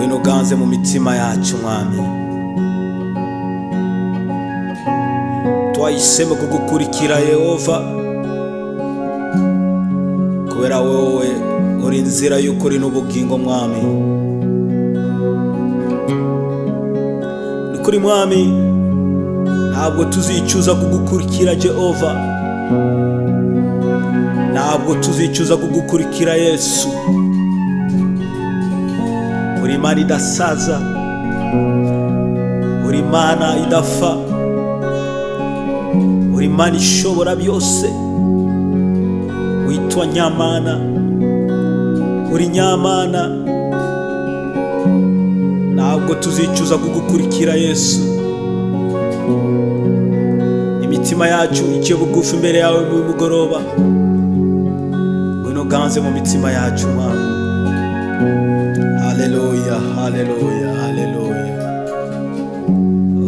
ngwino uganze mu mitima yacu mwami. Twahisemo kugukurikira Yehova, kubera wowe uri inzira y'ukuri n'ubugingo mwami. Nukuri mwami, ntabwo tuzicuza kugukurikira Jehova, ntabwo tuzicuza kugukurikira Yesu. Uri Imana idasaza, uri Imana idapfa, uri Imana ishobora byose. Witwa Nyamana, uri Nyamana. Ntabwo tuzicuza kugukurikira Yesu. Imitima yacu iciye bugufi imbere yawe mu mugoroba, ngwino uganze mu mitima yacu mwami. Haleluya, haleluya, haleluya.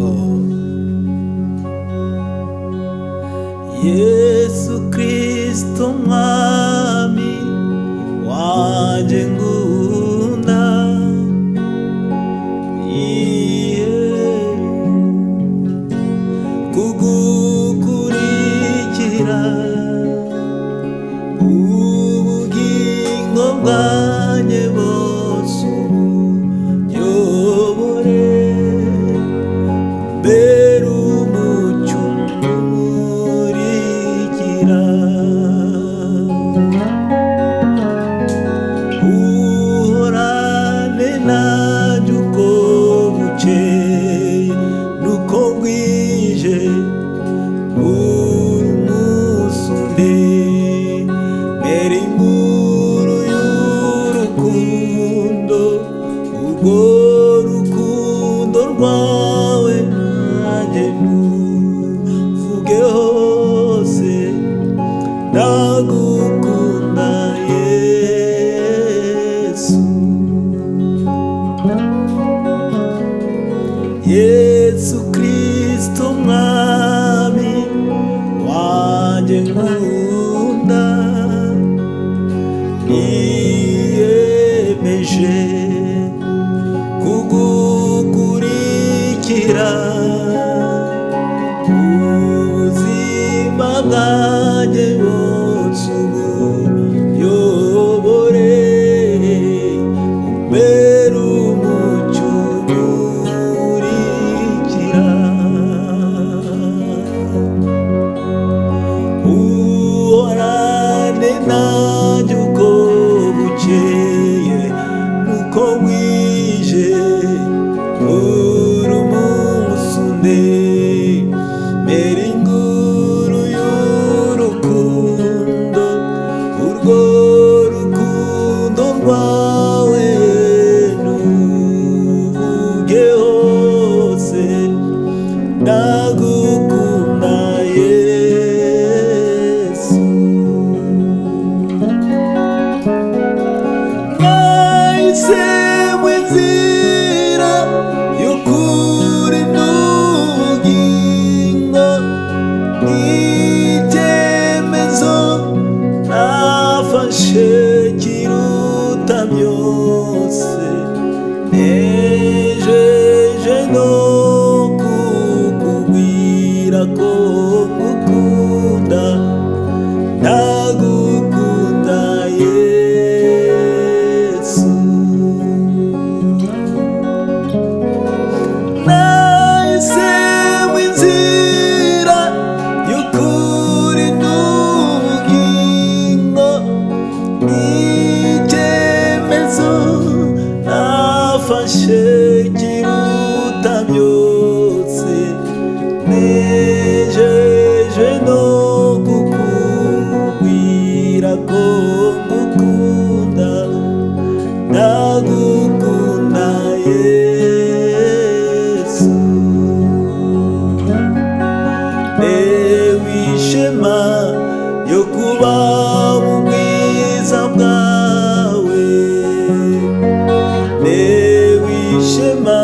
Oh. Yesu Kristo mwami wanje ngunda, kugukurikira ubugingo bwanjye bose uyobore, mbere umucyo umurikira, uhorane nanjye uko bukeye nuko bwije, uri umusunde mbere inkuru y'urukundo, urwo rukundo rwawe nanjye nuvuge hose. Ndagukunda Yesu, Yesu Kristo mwami wanje nkunda, niyemeje kugukurikira ubuzima bwanjye bwose ubuyobore, umbere umucyo umurikira, uhorane nanjye uko bukeye nuko bwije, uri umusunde mbere inkuru y'urukundo, urwo rukundo rwawe nuvuge hose. Ndagukunda Yesu, nahisemo inzira y'ukuri n'ubugingo, icyemezo nafashe kiruta byose, nejeje no kukubwira ko ngukunda. Ndagukunda Yesu, nahisemo inzira y'ukuri n'ubugingo, icyemezo nafashe kiruta byose, nejeje no kukubwira ko ngukunda. Ndagukunda Yesu, newe ishema yo kuba mu bwiza bwawe, newe ishema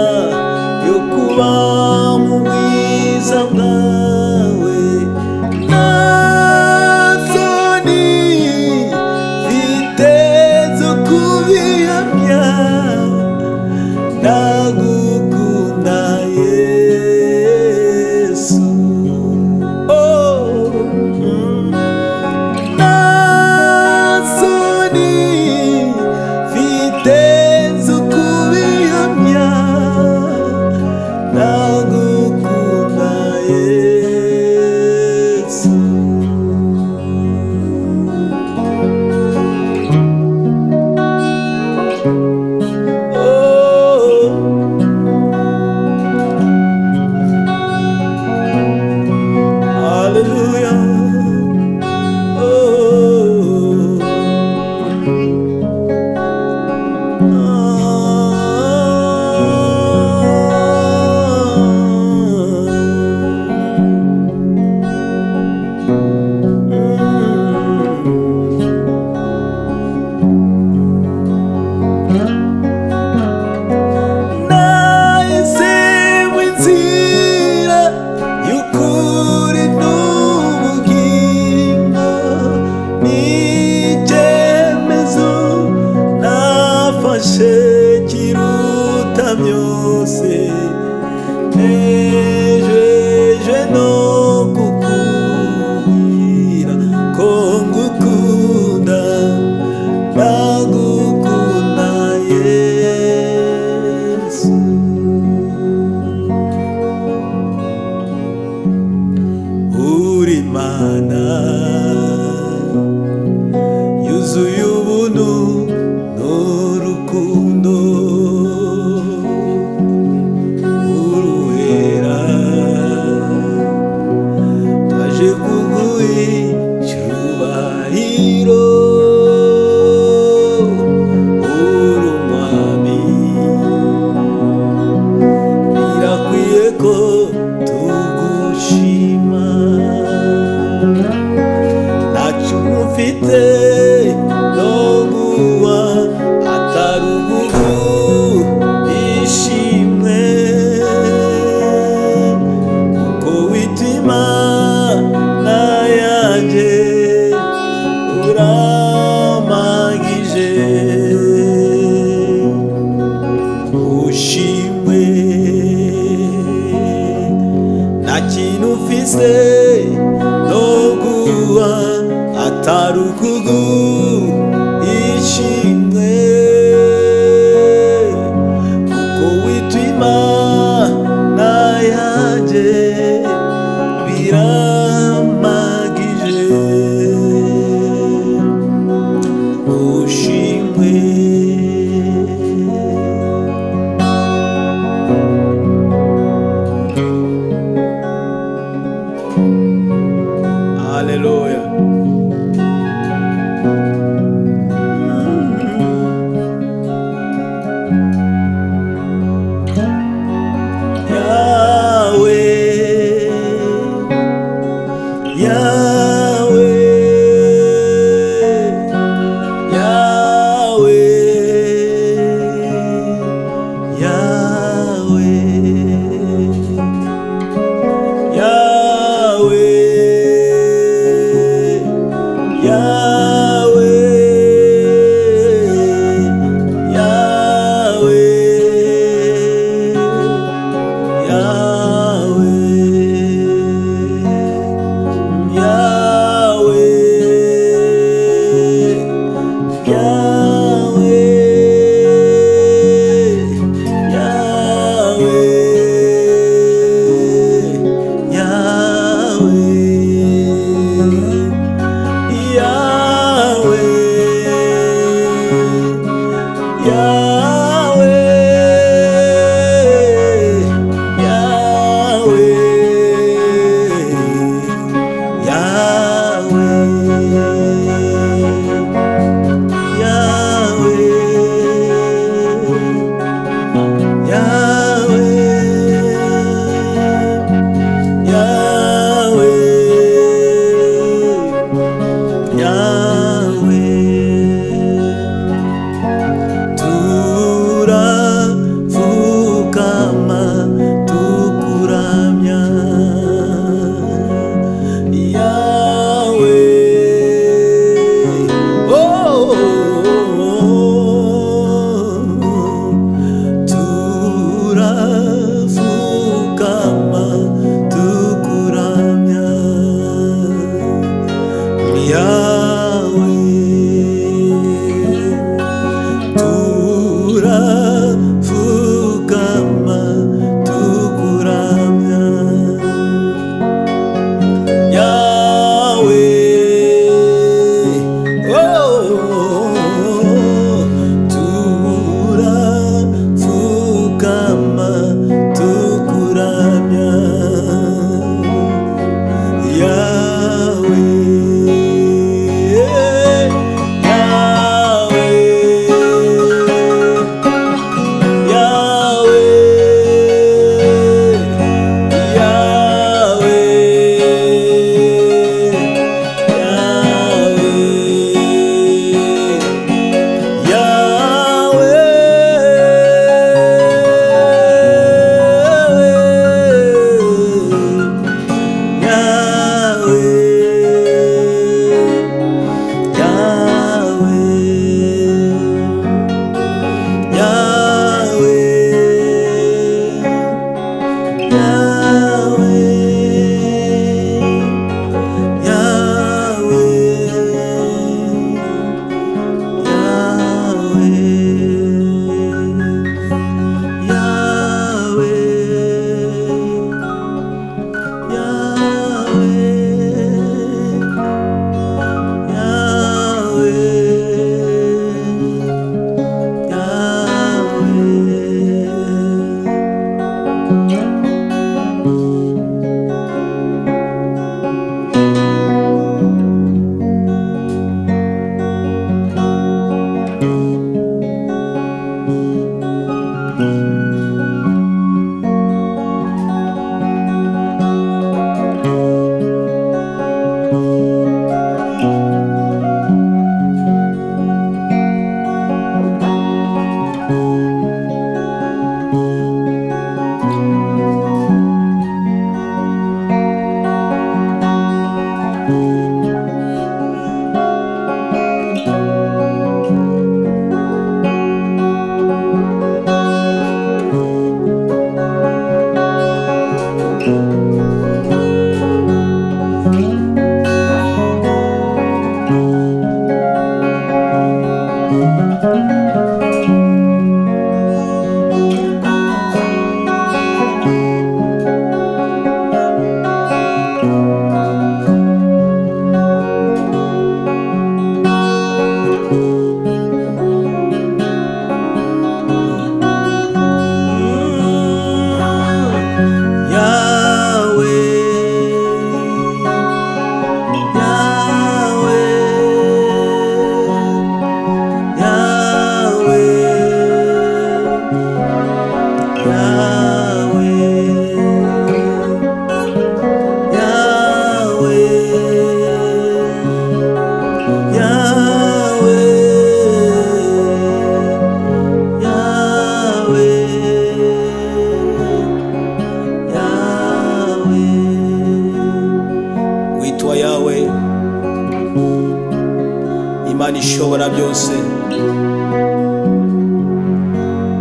ushimwe. Haleluya.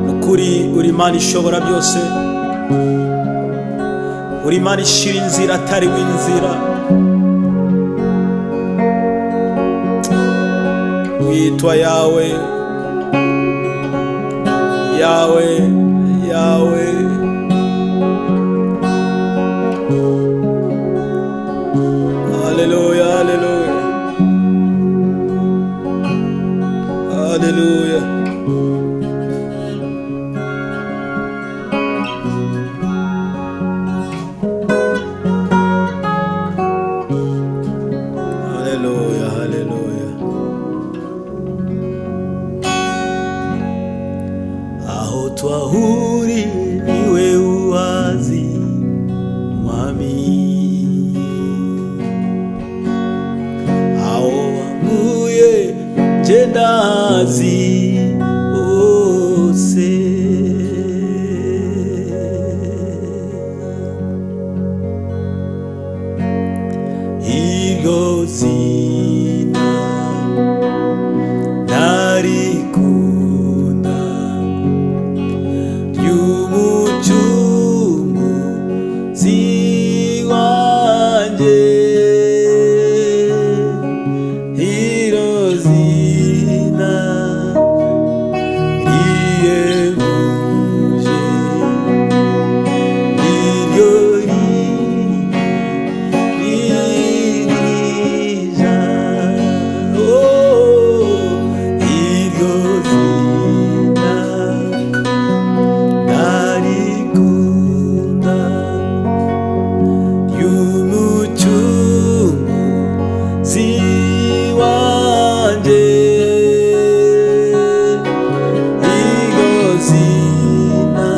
nukuri uri Imana ishobora byose, uri Imana ishira inzira atari w'inzira, witwa Yawe, Yawe, Yawe. Hallelujah, hallelujah, hallelujah. Hallelujah, hallelujah. Aho twahuriye niwe uwazi mwami, aho wankuye nje ndahazi hose, iryo zina ndarikunda ry'umucunguzi wanjye, iryo zina rihebuje, niryo ririja, iryo zina ndarikunda ry'umucunguzi wanjye, iryo zina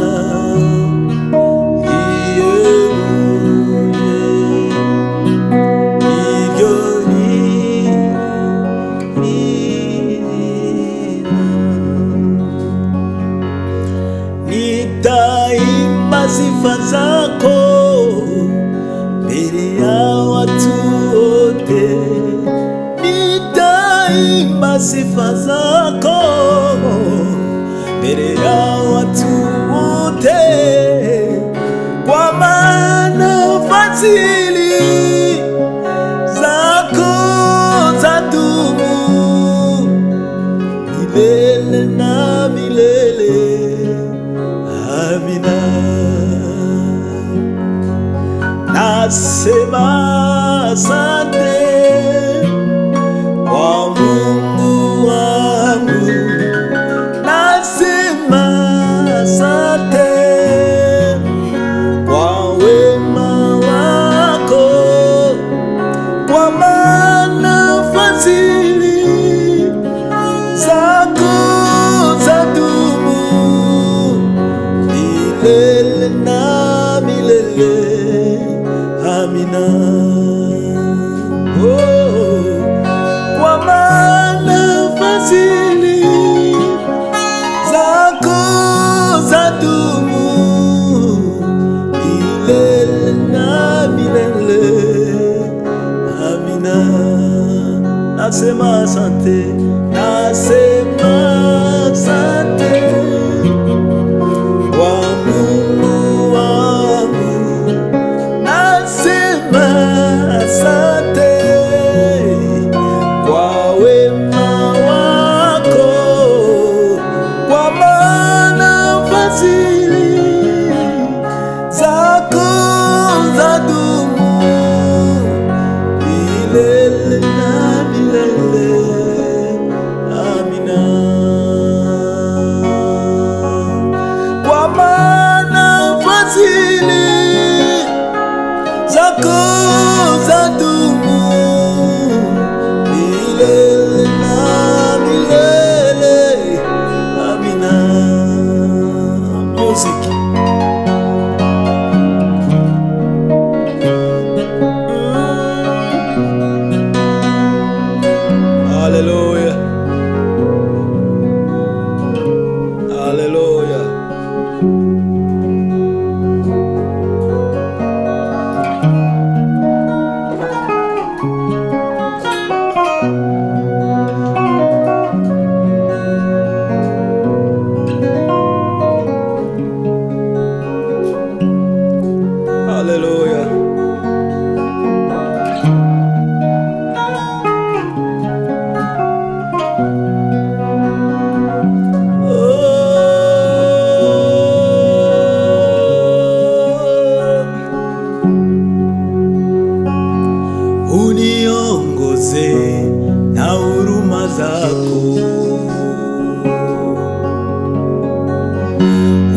rihebuje, niryo nitaimba sifa zako mbele ya watu wote, nitaimba sifa zako mbele ya watu wote, kwa maana fadhili zako zadumu milele na milele. Amina. Nasema asante kwa Mungu wangu, nasema asante kwa wema wako, kwa maana fadhili zako zadumu milele na milele. Amina.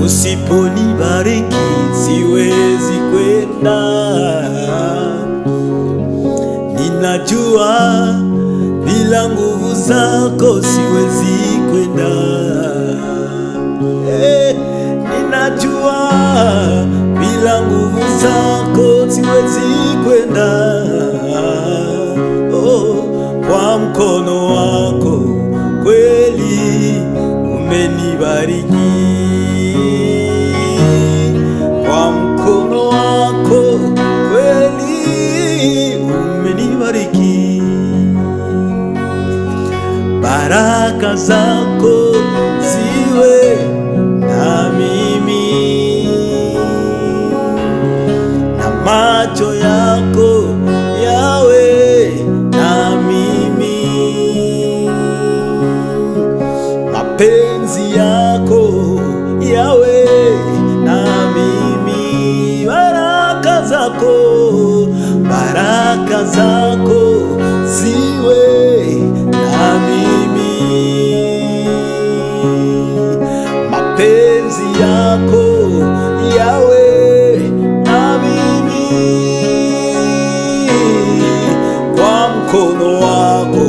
usiponibariki siwezi kwenda. Ninajua bila nguvu zako siwezi kwenda. Ninajua bila nguvu zako siwezi kwenda. Oh, kwa mkono wako kweli umenibariki. Kwa mkono wako kweli umenibariki. Baraka zako ziwe na mimi, na macho yako yawe na mimi, mapenzi yako yawe na mimi. Baraka zako ziwe na mimi, mapenzi yako yawe na mimi. Kwa mkono wako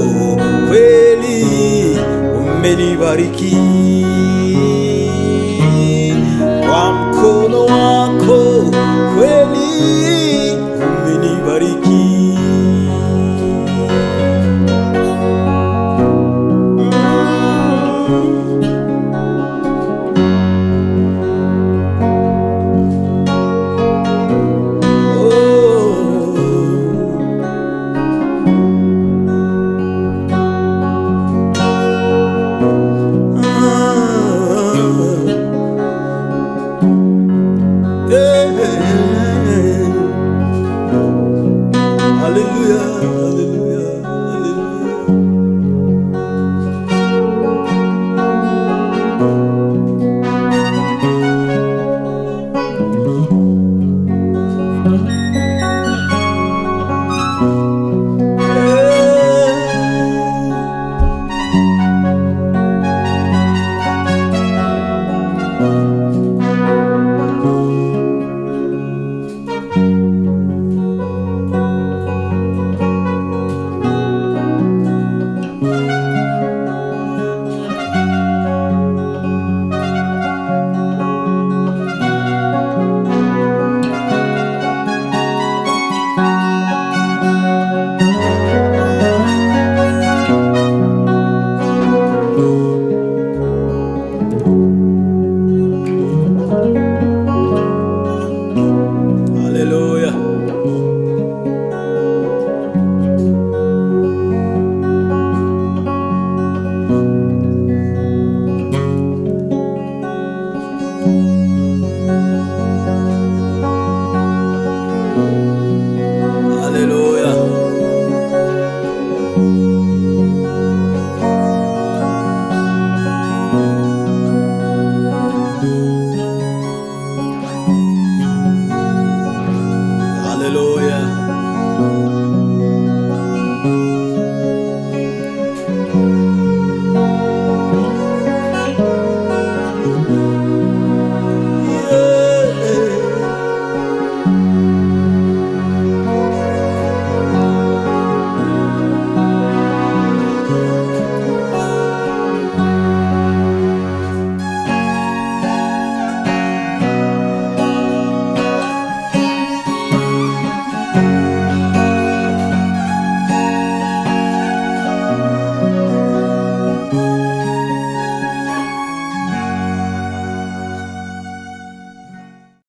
kweli umenibariki. Kwa mkono wako kweli umenibariki.